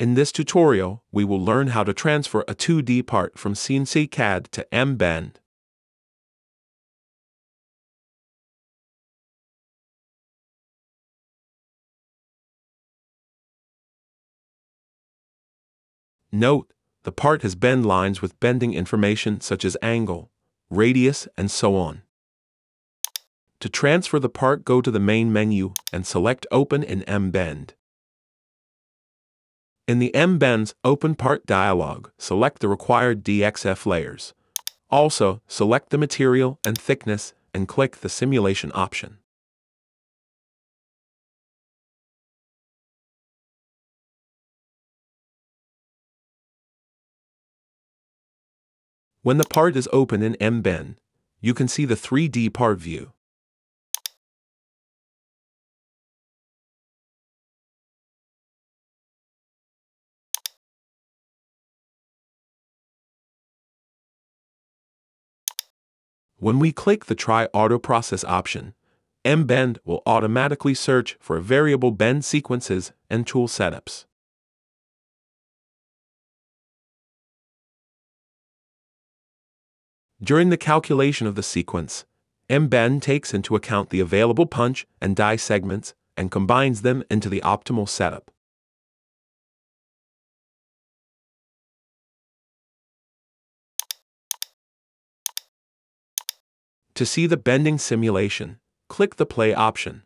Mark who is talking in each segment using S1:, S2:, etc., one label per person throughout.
S1: In this tutorial, we will learn how to transfer a 2D part from cncKad to MBend. Note, the part has bend lines with bending information such as angle, radius, and so on. To transfer the part, go to the main menu and select Open in MBend. In the MBend's Open Part dialog, select the required DXF layers. Also, select the material and thickness and click the Simulation option. When the part is open in MBend, you can see the 3D part view. When we click the Try Auto Process option, MBend will automatically search for variable bend sequences and tool setups. During the calculation of the sequence, MBend takes into account the available punch and die segments and combines them into the optimal setup. To see the bending simulation, click the Play option.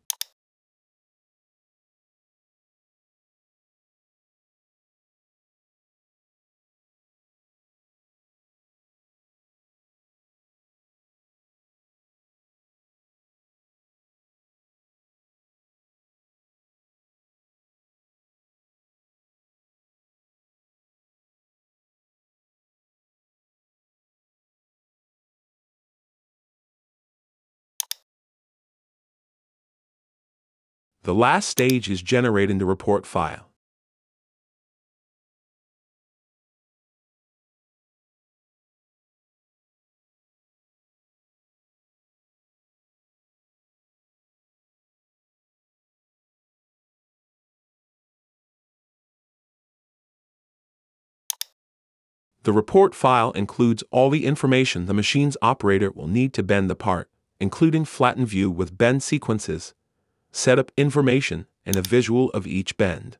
S1: The last stage is generating the report file. The report file includes all the information the machine's operator will need to bend the part, including flattened view with bend sequences, setup information, and a visual of each bend.